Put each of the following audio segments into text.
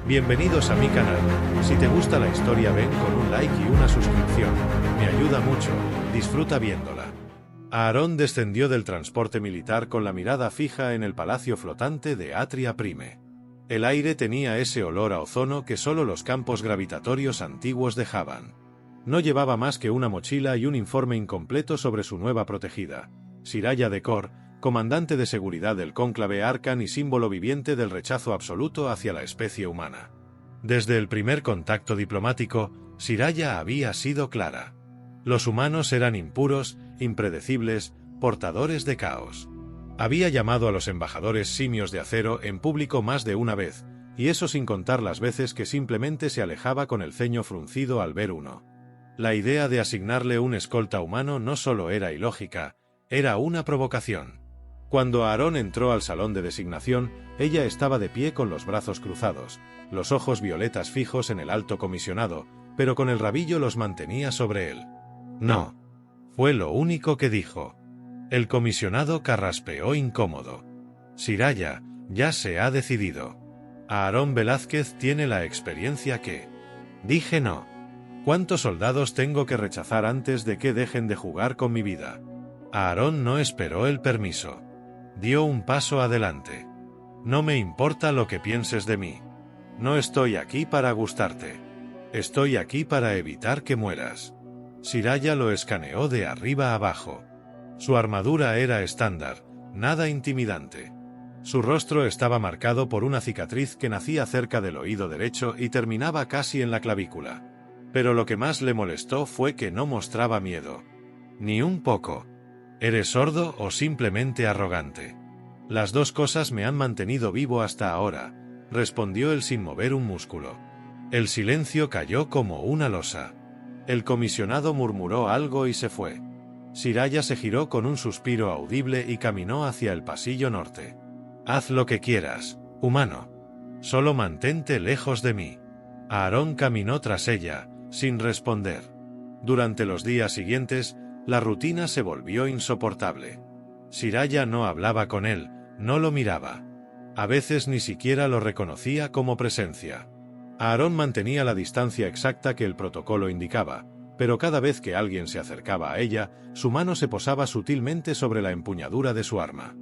Bienvenidos a mi canal. Si te gusta la historia ven con un like y una suscripción. Me ayuda mucho, disfruta viéndola. Aarón descendió del transporte militar con la mirada fija en el palacio flotante de Atria Prime. El aire tenía ese olor a ozono que solo los campos gravitatorios antiguos dejaban. No llevaba más que una mochila y un informe incompleto sobre su nueva protegida, Siraya Decor, comandante de seguridad del cónclave Arcan y símbolo viviente del rechazo absoluto hacia la especie humana. Desde el primer contacto diplomático, Siraya había sido clara. Los humanos eran impuros, impredecibles, portadores de caos. Había llamado a los embajadores simios de acero en público más de una vez, y eso sin contar las veces que simplemente se alejaba con el ceño fruncido al ver uno. La idea de asignarle un escolta humano no solo era ilógica, era una provocación. Cuando Aarón entró al salón de designación, ella estaba de pie con los brazos cruzados, los ojos violetas fijos en el alto comisionado, pero con el rabillo los mantenía sobre él. No. Fue lo único que dijo. El comisionado carraspeó incómodo. Siraya, ya se ha decidido. Aarón Velázquez tiene la experiencia que... Dije no. ¿Cuántos soldados tengo que rechazar antes de que dejen de jugar con mi vida? Aarón no esperó el permiso. Dio un paso adelante. No me importa lo que pienses de mí. No estoy aquí para gustarte. Estoy aquí para evitar que mueras. Siraya lo escaneó de arriba abajo. Su armadura era estándar, nada intimidante. Su rostro estaba marcado por una cicatriz que nacía cerca del oído derecho y terminaba casi en la clavícula. Pero lo que más le molestó fue que no mostraba miedo. Ni un poco. ¿Eres sordo o simplemente arrogante? Las dos cosas me han mantenido vivo hasta ahora, respondió él sin mover un músculo. El silencio cayó como una losa. El comisionado murmuró algo y se fue. Siraya se giró con un suspiro audible y caminó hacia el pasillo norte. Haz lo que quieras, humano. Solo mantente lejos de mí. Aarón caminó tras ella, sin responder. Durante los días siguientes, la rutina se volvió insoportable. Siraya no hablaba con él, no lo miraba. A veces ni siquiera lo reconocía como presencia. Aarón mantenía la distancia exacta que el protocolo indicaba, pero cada vez que alguien se acercaba a ella, su mano se posaba sutilmente sobre la empuñadura de su arma.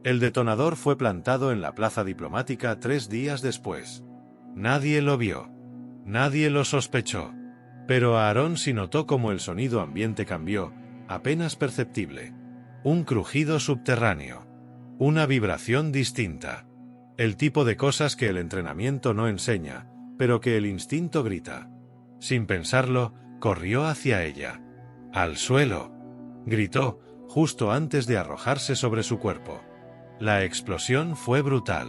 El detonador fue plantado en la plaza diplomática 3 días después. Nadie lo vio. Nadie lo sospechó. Pero Aarón sí notó cómo el sonido ambiente cambió, apenas perceptible. Un crujido subterráneo. Una vibración distinta. El tipo de cosas que el entrenamiento no enseña, pero que el instinto grita. Sin pensarlo, corrió hacia ella. ¡Al suelo!, gritó, justo antes de arrojarse sobre su cuerpo. La explosión fue brutal.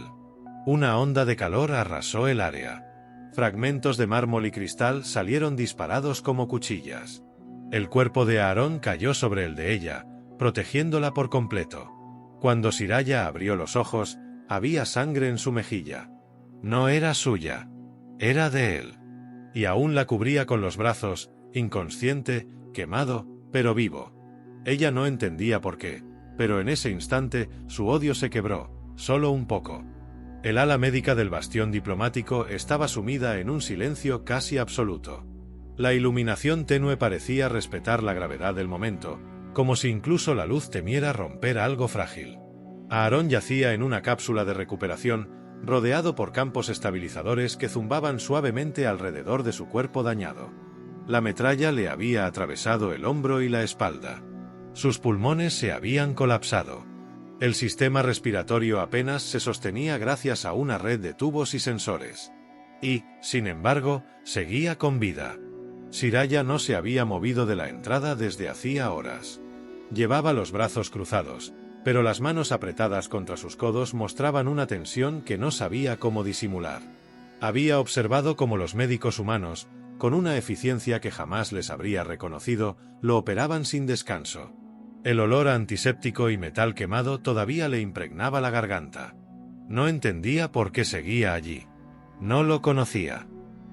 Una onda de calor arrasó el área. Fragmentos de mármol y cristal salieron disparados como cuchillas. El cuerpo de Aarón cayó sobre el de ella, protegiéndola por completo. Cuando Siraya abrió los ojos, había sangre en su mejilla. No era suya. Era de él. Y aún la cubría con los brazos, inconsciente, quemado, pero vivo. Ella no entendía por qué, pero en ese instante su odio se quebró, solo un poco. El ala médica del bastión diplomático estaba sumida en un silencio casi absoluto. La iluminación tenue parecía respetar la gravedad del momento, como si incluso la luz temiera romper algo frágil. Aarón yacía en una cápsula de recuperación, rodeado por campos estabilizadores que zumbaban suavemente alrededor de su cuerpo dañado. La metralla le había atravesado el hombro y la espalda. Sus pulmones se habían colapsado. El sistema respiratorio apenas se sostenía gracias a una red de tubos y sensores. Y, sin embargo, seguía con vida. Siraya no se había movido de la entrada desde hacía horas. Llevaba los brazos cruzados, pero las manos apretadas contra sus codos mostraban una tensión que no sabía cómo disimular. Había observado cómo los médicos humanos, con una eficiencia que jamás les habría reconocido, lo operaban sin descanso. El olor a antiséptico y metal quemado todavía le impregnaba la garganta. No entendía por qué seguía allí. No lo conocía.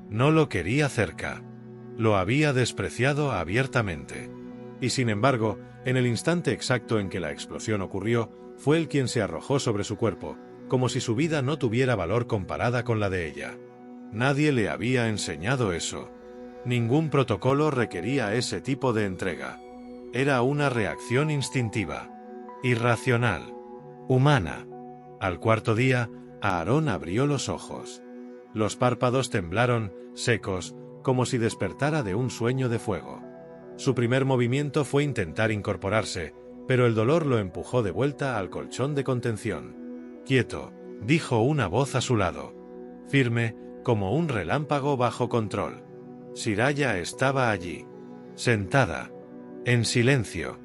No lo quería cerca. Lo había despreciado abiertamente. Y sin embargo, en el instante exacto en que la explosión ocurrió, fue él quien se arrojó sobre su cuerpo, como si su vida no tuviera valor comparada con la de ella. Nadie le había enseñado eso. Ningún protocolo requería ese tipo de entrega. Era una reacción instintiva, irracional, humana. Al cuarto día, Aarón abrió los ojos. Los párpados temblaron, secos, como si despertara de un sueño de fuego. Su primer movimiento fue intentar incorporarse, pero el dolor lo empujó de vuelta al colchón de contención. «Quieto», dijo una voz a su lado. Firme, como un relámpago bajo control. Siraya estaba allí, sentada, en silencio,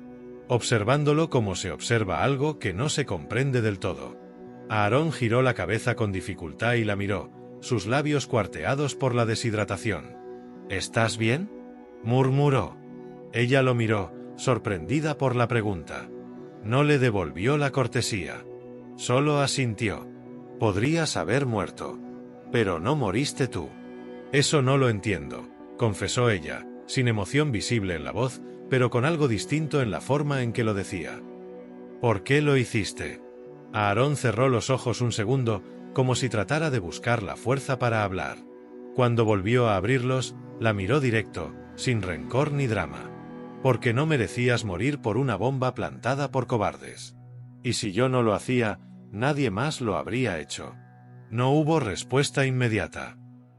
observándolo como se observa algo que no se comprende del todo. Aarón giró la cabeza con dificultad y la miró, sus labios cuarteados por la deshidratación. «¿Estás bien?», murmuró. Ella lo miró, sorprendida por la pregunta. No le devolvió la cortesía. Solo asintió. «Podrías haber muerto. Pero no moriste tú». «Eso no lo entiendo», confesó ella, sin emoción visible en la voz, pero con algo distinto en la forma en que lo decía. «¿Por qué lo hiciste?». Aarón cerró los ojos un segundo, como si tratara de buscar la fuerza para hablar. Cuando volvió a abrirlos, la miró directo, sin rencor ni drama. «Porque no merecías morir por una bomba plantada por cobardes. Y si yo no lo hacía, nadie más lo habría hecho». No hubo respuesta inmediata.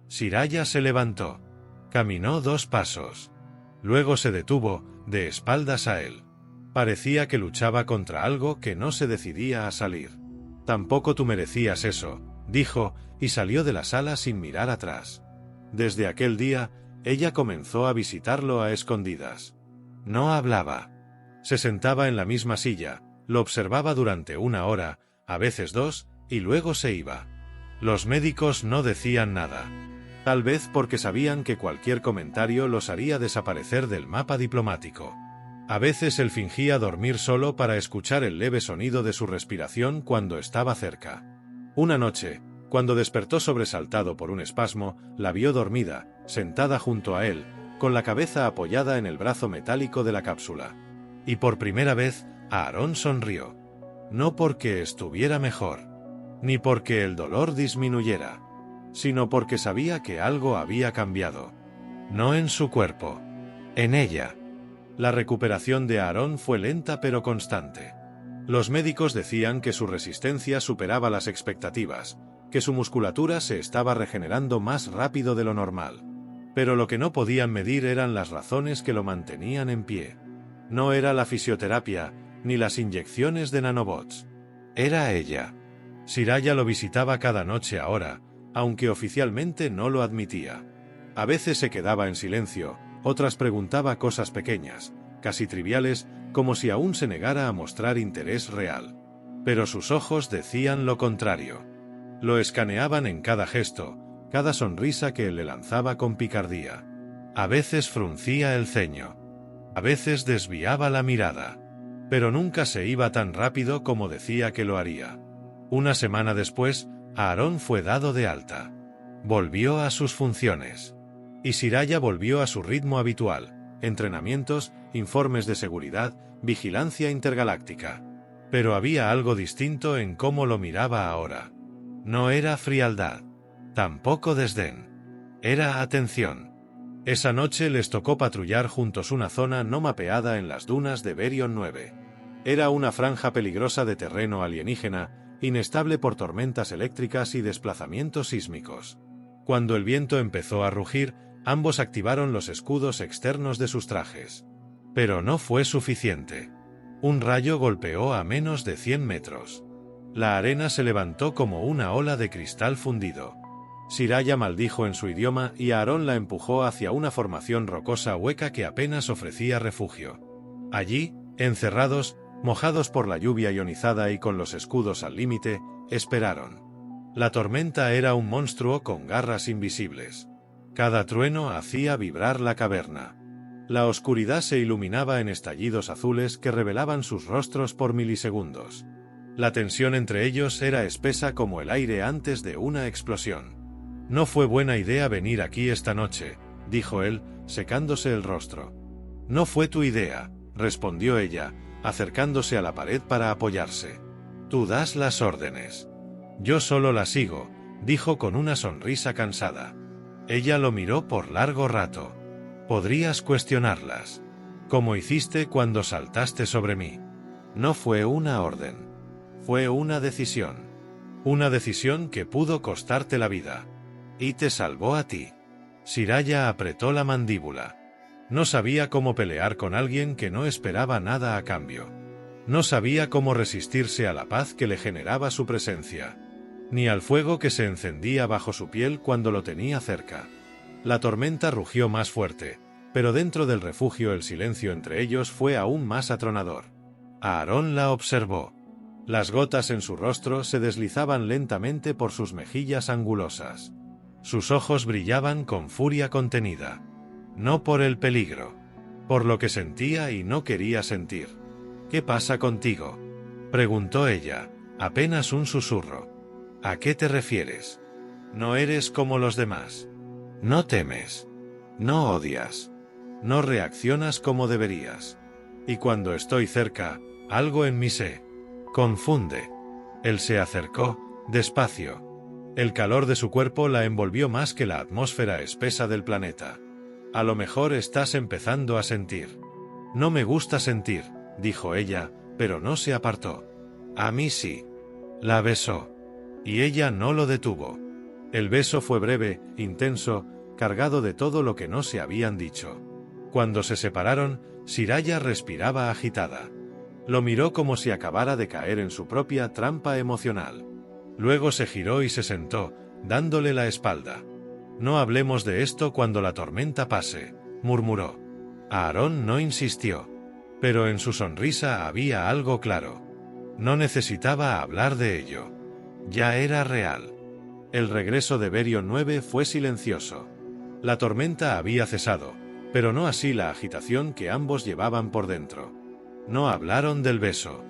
Siraya se levantó. Caminó 2 pasos. Luego se detuvo, de espaldas a él. Parecía que luchaba contra algo que no se decidía a salir. «Tampoco tú merecías eso», dijo, y salió de la sala sin mirar atrás. Desde aquel día, ella comenzó a visitarlo a escondidas. No hablaba. Se sentaba en la misma silla, lo observaba durante 1 hora, a veces 2, y luego se iba. Los médicos no decían nada. Tal vez porque sabían que cualquier comentario los haría desaparecer del mapa diplomático. A veces él fingía dormir solo para escuchar el leve sonido de su respiración cuando estaba cerca. Una noche, cuando despertó sobresaltado por un espasmo, la vio dormida, sentada junto a él, con la cabeza apoyada en el brazo metálico de la cápsula. Y por primera vez, Aarón sonrió. No porque estuviera mejor, ni porque el dolor disminuyera, sino porque sabía que algo había cambiado. No en su cuerpo, en ella. La recuperación de Aarón fue lenta pero constante. Los médicos decían que su resistencia superaba las expectativas, que su musculatura se estaba regenerando más rápido de lo normal. Pero lo que no podían medir eran las razones que lo mantenían en pie. No era la fisioterapia, ni las inyecciones de nanobots. Era ella. Siraya lo visitaba cada noche ahora, aunque oficialmente no lo admitía. A veces se quedaba en silencio, otras preguntaba cosas pequeñas, casi triviales, como si aún se negara a mostrar interés real. Pero sus ojos decían lo contrario. Lo escaneaban en cada gesto, cada sonrisa que él le lanzaba con picardía. A veces fruncía el ceño. A veces desviaba la mirada. Pero nunca se iba tan rápido como decía que lo haría. 1 semana después, Aarón fue dado de alta. Volvió a sus funciones. Y Siraya volvió a su ritmo habitual: entrenamientos, informes de seguridad, vigilancia intergaláctica. Pero había algo distinto en cómo lo miraba ahora. No era frialdad. Tampoco desdén. Era atención. Esa noche les tocó patrullar juntos una zona no mapeada en las dunas de Berion 9. Era una franja peligrosa de terreno alienígena, inestable por tormentas eléctricas y desplazamientos sísmicos. Cuando el viento empezó a rugir, ambos activaron los escudos externos de sus trajes. Pero no fue suficiente. Un rayo golpeó a menos de 100 metros. La arena se levantó como una ola de cristal fundido. Siraya maldijo en su idioma y Aarón la empujó hacia una formación rocosa hueca que apenas ofrecía refugio. Allí, encerrados, mojados por la lluvia ionizada y con los escudos al límite, esperaron. La tormenta era un monstruo con garras invisibles. Cada trueno hacía vibrar la caverna. La oscuridad se iluminaba en estallidos azules que revelaban sus rostros por milisegundos. La tensión entre ellos era espesa como el aire antes de una explosión. «No fue buena idea venir aquí esta noche», dijo él, secándose el rostro. «No fue tu idea», respondió ella, acercándose a la pared para apoyarse. «Tú das las órdenes. Yo solo las sigo», dijo con una sonrisa cansada. Ella lo miró por largo rato. Podrías cuestionarlas. Como hiciste cuando saltaste sobre mí. No fue una orden. Fue una decisión. Una decisión que pudo costarte la vida. Y te salvó a ti. Siraya apretó la mandíbula. No sabía cómo pelear con alguien que no esperaba nada a cambio. No sabía cómo resistirse a la paz que le generaba su presencia. Ni al fuego que se encendía bajo su piel cuando lo tenía cerca. La tormenta rugió más fuerte, pero dentro del refugio el silencio entre ellos fue aún más atronador. Aarón la observó. Las gotas en su rostro se deslizaban lentamente por sus mejillas angulosas. Sus ojos brillaban con furia contenida. No por el peligro. Por lo que sentía y no quería sentir. ¿Qué pasa contigo?, preguntó ella, apenas un susurro. ¿A qué te refieres? No eres como los demás. No temes. No odias. No reaccionas como deberías. Y cuando estoy cerca, algo en mí se confunde. Él se acercó, despacio. El calor de su cuerpo la envolvió más que la atmósfera espesa del planeta. A lo mejor estás empezando a sentir. No me gusta sentir, dijo ella, pero no se apartó. A mí sí. La besó. Y ella no lo detuvo. El beso fue breve, intenso, cargado de todo lo que no se habían dicho. Cuando se separaron, Siraya respiraba agitada. Lo miró como si acabara de caer en su propia trampa emocional. Luego se giró y se sentó, dándole la espalda. No hablemos de esto cuando la tormenta pase, murmuró. Aarón no insistió. Pero en su sonrisa había algo claro. No necesitaba hablar de ello. Ya era real. El regreso de Berion 9 fue silencioso. La tormenta había cesado, pero no así la agitación que ambos llevaban por dentro. No hablaron del beso.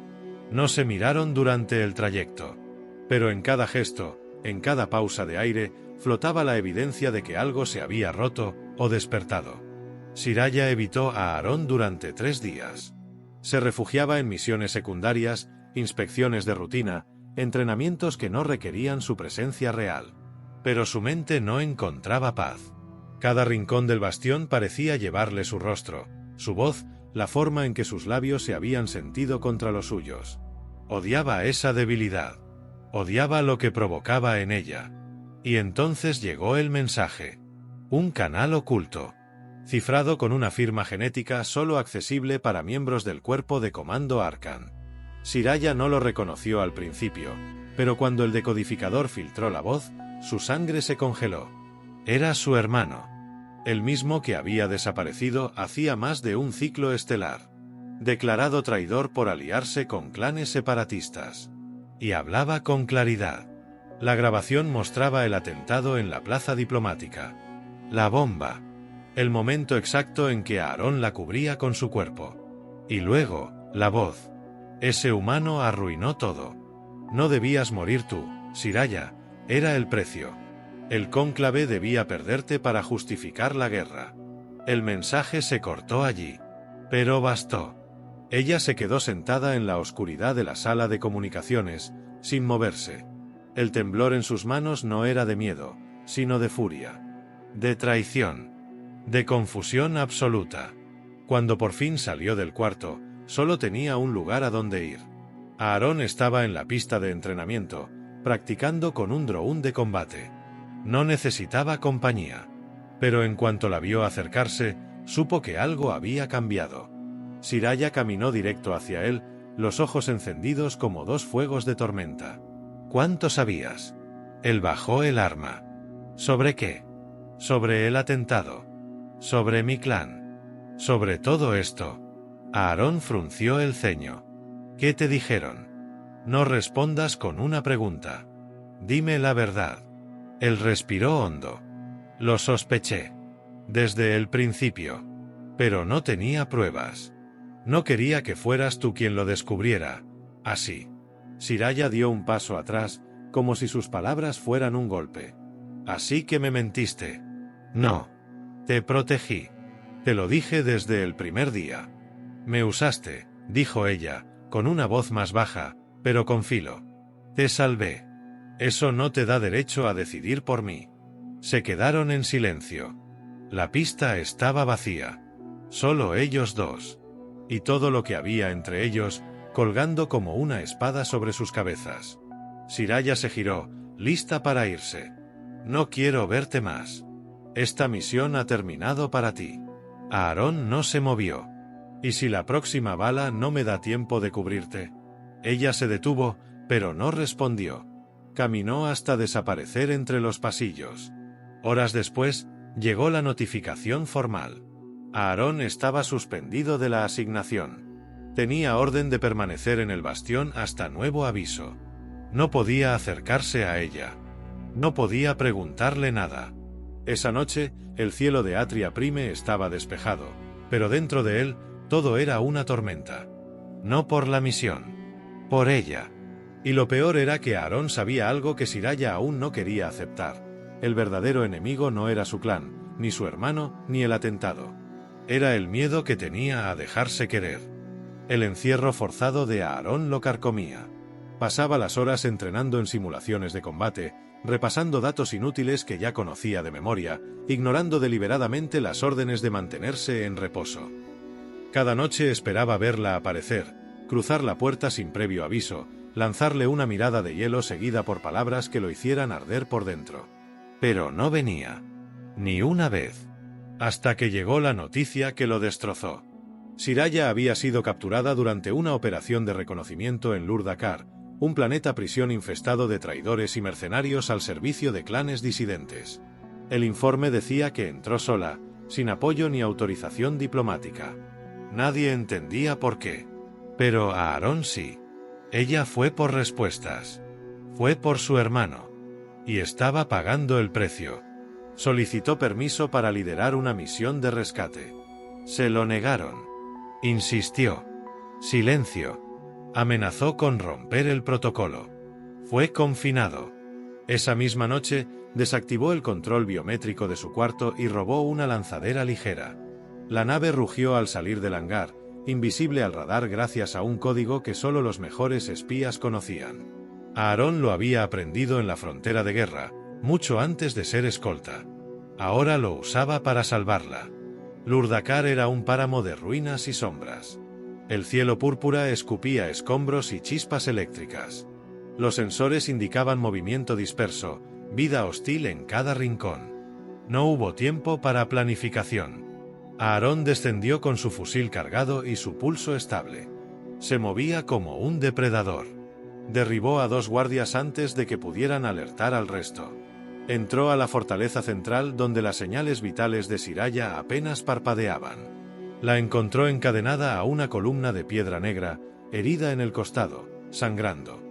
No se miraron durante el trayecto. Pero en cada gesto, en cada pausa de aire, flotaba la evidencia de que algo se había roto o despertado. Siraya evitó a Aarón durante 3 días. Se refugiaba en misiones secundarias, inspecciones de rutina, entrenamientos que no requerían su presencia real. Pero su mente no encontraba paz. Cada rincón del bastión parecía llevarle su rostro, su voz, la forma en que sus labios se habían sentido contra los suyos. Odiaba esa debilidad. Odiaba lo que provocaba en ella. Y entonces llegó el mensaje. Un canal oculto. Cifrado con una firma genética solo accesible para miembros del cuerpo de comando Arcan. Siraya no lo reconoció al principio, pero cuando el decodificador filtró la voz, su sangre se congeló. Era su hermano. El mismo que había desaparecido hacía más de un ciclo estelar. Declarado traidor por aliarse con clanes separatistas. Y hablaba con claridad. La grabación mostraba el atentado en la plaza diplomática. La bomba. El momento exacto en que Aarón la cubría con su cuerpo. Y luego, la voz. Ese humano arruinó todo. No debías morir tú, Siraya, era el precio. El cónclave debía perderte para justificar la guerra. El mensaje se cortó allí. Pero bastó. Ella se quedó sentada en la oscuridad de la sala de comunicaciones, sin moverse. El temblor en sus manos no era de miedo, sino de furia. De traición. De confusión absoluta. Cuando por fin salió del cuarto, solo tenía un lugar a donde ir. Aarón estaba en la pista de entrenamiento, practicando con un droún de combate. No necesitaba compañía. Pero en cuanto la vio acercarse, supo que algo había cambiado. Siraya caminó directo hacia él, los ojos encendidos como 2 fuegos de tormenta. ¿Cuánto sabías? Él bajó el arma. ¿Sobre qué? Sobre el atentado. Sobre mi clan. Sobre todo esto. Aarón frunció el ceño. ¿Qué te dijeron? No respondas con una pregunta. Dime la verdad. Él respiró hondo. Lo sospeché. Desde el principio. Pero no tenía pruebas. No quería que fueras tú quien lo descubriera. Así. Siraya dio un paso atrás, como si sus palabras fueran un golpe. Así que me mentiste. No. Te protegí. Te lo dije desde el primer día. Me usaste, dijo ella, con una voz más baja, pero con filo. Te salvé. Eso no te da derecho a decidir por mí. Se quedaron en silencio. La pista estaba vacía. Solo ellos dos. Y todo lo que había entre ellos, colgando como una espada sobre sus cabezas. Siraya se giró, lista para irse. No quiero verte más. Esta misión ha terminado para ti. Aarón no se movió. ¿Y si la próxima bala no me da tiempo de cubrirte? Ella se detuvo, pero no respondió. Caminó hasta desaparecer entre los pasillos. Horas después, llegó la notificación formal. Aarón estaba suspendido de la asignación. Tenía orden de permanecer en el bastión hasta nuevo aviso. No podía acercarse a ella. No podía preguntarle nada. Esa noche, el cielo de Atria Prime estaba despejado, pero dentro de él, todo era una tormenta. No por la misión. Por ella. Y lo peor era que Aarón sabía algo que Siraya aún no quería aceptar. El verdadero enemigo no era su clan, ni su hermano, ni el atentado. Era el miedo que tenía a dejarse querer. El encierro forzado de Aarón lo carcomía. Pasaba las horas entrenando en simulaciones de combate, repasando datos inútiles que ya conocía de memoria, ignorando deliberadamente las órdenes de mantenerse en reposo. Cada noche esperaba verla aparecer, cruzar la puerta sin previo aviso, lanzarle una mirada de hielo seguida por palabras que lo hicieran arder por dentro. Pero no venía. Ni una vez. Hasta que llegó la noticia que lo destrozó. Siraya había sido capturada durante una operación de reconocimiento en Lurdakar, un planeta prisión infestado de traidores y mercenarios al servicio de clanes disidentes. El informe decía que entró sola, sin apoyo ni autorización diplomática. Nadie entendía por qué. Pero a Aarón sí. Ella fue por respuestas. Fue por su hermano. Y estaba pagando el precio. Solicitó permiso para liderar una misión de rescate. Se lo negaron. Insistió. Silencio. Amenazó con romper el protocolo. Fue confinado. Esa misma noche, desactivó el control biométrico de su cuarto y robó una lanzadera ligera. La nave rugió al salir del hangar, invisible al radar gracias a un código que solo los mejores espías conocían. Aarón lo había aprendido en la frontera de guerra, mucho antes de ser escolta. Ahora lo usaba para salvarla. Lurdakar era un páramo de ruinas y sombras. El cielo púrpura escupía escombros y chispas eléctricas. Los sensores indicaban movimiento disperso, vida hostil en cada rincón. No hubo tiempo para planificación. Aarón descendió con su fusil cargado y su pulso estable. Se movía como un depredador. Derribó a 2 guardias antes de que pudieran alertar al resto. Entró a la fortaleza central donde las señales vitales de Siraya apenas parpadeaban. La encontró encadenada a una columna de piedra negra, herida en el costado, sangrando.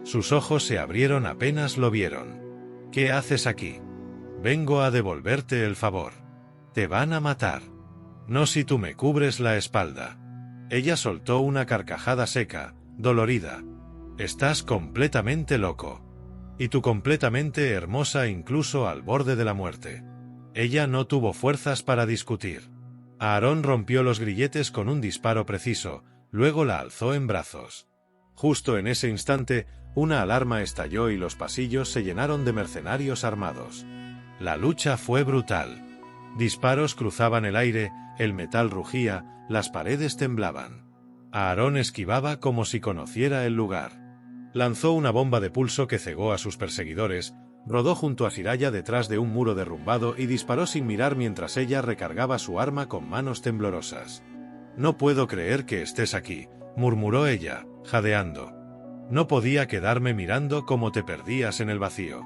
Sus ojos se abrieron apenas lo vieron. ¿Qué haces aquí? Vengo a devolverte el favor. Te van a matar. No si tú me cubres la espalda. Ella soltó una carcajada seca, dolorida. Estás completamente loco. Y tú completamente hermosa incluso al borde de la muerte. Ella no tuvo fuerzas para discutir. Aarón rompió los grilletes con un disparo preciso, luego la alzó en brazos. Justo en ese instante, una alarma estalló y los pasillos se llenaron de mercenarios armados. La lucha fue brutal. Disparos cruzaban el aire, el metal rugía, las paredes temblaban. Aarón esquivaba como si conociera el lugar. Lanzó una bomba de pulso que cegó a sus perseguidores, rodó junto a Siraya detrás de un muro derrumbado y disparó sin mirar mientras ella recargaba su arma con manos temblorosas. «No puedo creer que estés aquí», murmuró ella, jadeando. «No podía quedarme mirando cómo te perdías en el vacío».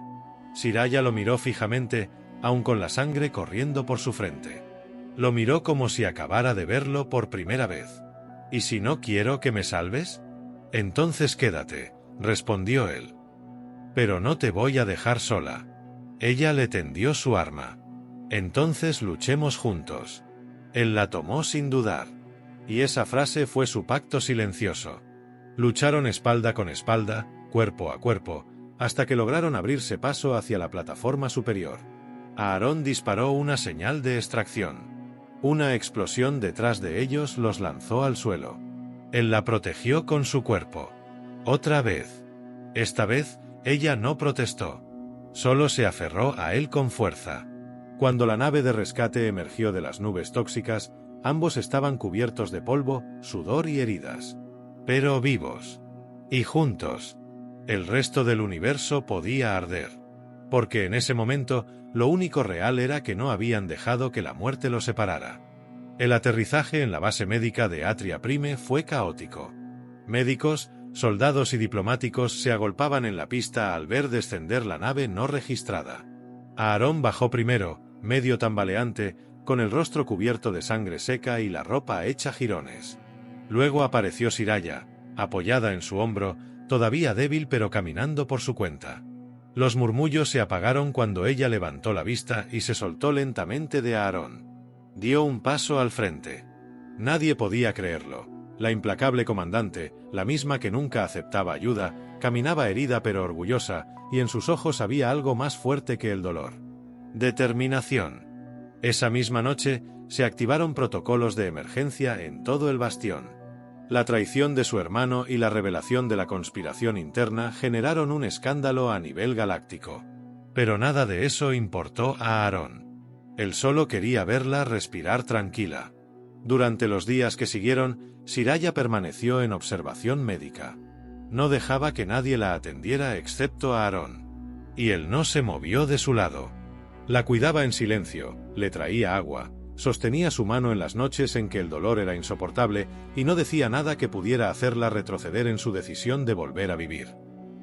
Siraya lo miró fijamente, aun con la sangre corriendo por su frente. Lo miró como si acabara de verlo por primera vez. «¿Y si no quiero que me salves? Entonces quédate», respondió él. «Pero no te voy a dejar sola». Ella le tendió su arma. «Entonces luchemos juntos». Él la tomó sin dudar. Y esa frase fue su pacto silencioso. Lucharon espalda con espalda, cuerpo a cuerpo, hasta que lograron abrirse paso hacia la plataforma superior. Aarón disparó una señal de extracción. Una explosión detrás de ellos los lanzó al suelo. Él la protegió con su cuerpo. Otra vez. Esta vez, Ella no protestó. Solo se aferró a él con fuerza. Cuando la nave de rescate emergió de las nubes tóxicas, ambos estaban cubiertos de polvo, sudor y heridas. Pero vivos. Y juntos. El resto del universo podía arder. Porque en ese momento, lo único real era que no habían dejado que la muerte los separara. El aterrizaje en la base médica de Atria Prime fue caótico. Médicos, soldados y diplomáticos se agolpaban en la pista al ver descender la nave no registrada. Aaron bajó primero, medio tambaleante, con el rostro cubierto de sangre seca y la ropa hecha jirones. Luego apareció Siraya, apoyada en su hombro, todavía débil pero caminando por su cuenta. Los murmullos se apagaron cuando ella levantó la vista y se soltó lentamente de Aaron. Dio un paso al frente. Nadie podía creerlo. La implacable comandante, la misma que nunca aceptaba ayuda, caminaba herida pero orgullosa, y en sus ojos había algo más fuerte que el dolor. Determinación. Esa misma noche, se activaron protocolos de emergencia en todo el bastión. La traición de su hermano y la revelación de la conspiración interna generaron un escándalo a nivel galáctico. Pero nada de eso importó a Aaron. Él solo quería verla respirar tranquila. Durante los días que siguieron, Siraya permaneció en observación médica. No dejaba que nadie la atendiera excepto a Aaron. Y él no se movió de su lado. La cuidaba en silencio, le traía agua, sostenía su mano en las noches en que el dolor era insoportable y no decía nada que pudiera hacerla retroceder en su decisión de volver a vivir.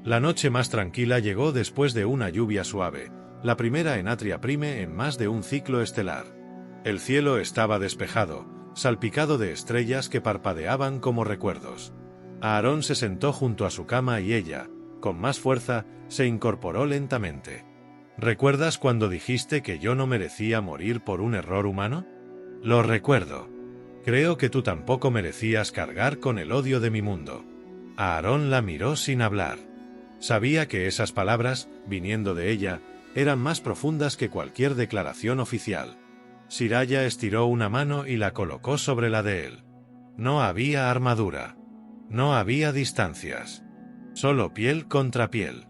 La noche más tranquila llegó después de una lluvia suave, la primera en Atria Prime en más de un ciclo estelar. El cielo estaba despejado, salpicado de estrellas que parpadeaban como recuerdos. Aaron se sentó junto a su cama y ella, con más fuerza, se incorporó lentamente. ¿Recuerdas cuando dijiste que yo no merecía morir por un error humano? Lo recuerdo. Creo que tú tampoco merecías cargar con el odio de mi mundo. Aaron la miró sin hablar. Sabía que esas palabras, viniendo de ella, eran más profundas que cualquier declaración oficial. Siraya estiró una mano y la colocó sobre la de él. No había armadura. No había distancias. Solo piel contra piel.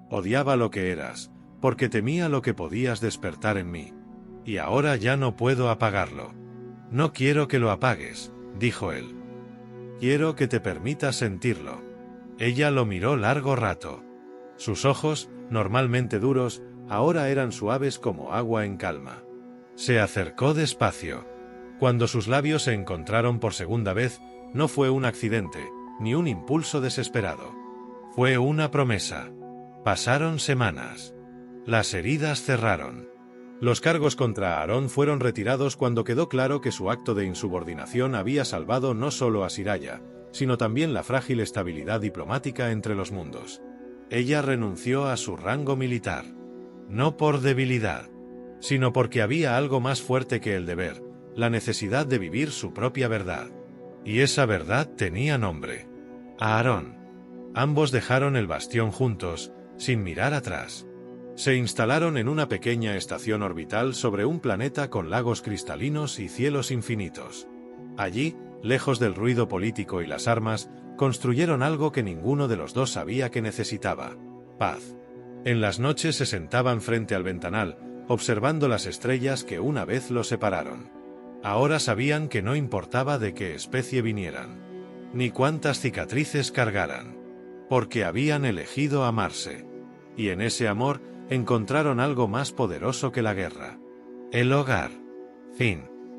Odiaba lo que eras, porque temía lo que podías despertar en mí. Y ahora ya no puedo apagarlo. No quiero que lo apagues, dijo él. Quiero que te permitas sentirlo. Ella lo miró largo rato. Sus ojos, normalmente duros, ahora eran suaves como agua en calma. Se acercó despacio. Cuando sus labios se encontraron por segunda vez, no fue un accidente, ni un impulso desesperado. Fue una promesa. Pasaron semanas. Las heridas cerraron. Los cargos contra Aaron fueron retirados cuando quedó claro que su acto de insubordinación había salvado no solo a Siraya, sino también la frágil estabilidad diplomática entre los mundos. Ella renunció a su rango militar. No por debilidad, sino porque había algo más fuerte que el deber, la necesidad de vivir su propia verdad. Y esa verdad tenía nombre. Aaron. Ambos dejaron el bastión juntos, sin mirar atrás. Se instalaron en una pequeña estación orbital sobre un planeta con lagos cristalinos y cielos infinitos. Allí, lejos del ruido político y las armas, construyeron algo que ninguno de los dos sabía que necesitaba: paz. En las noches se sentaban frente al ventanal, observando las estrellas que una vez los separaron. Ahora sabían que no importaba de qué especie vinieran, ni cuántas cicatrices cargaran, porque habían elegido amarse. Y en ese amor, encontraron algo más poderoso que la guerra. El hogar. Fin.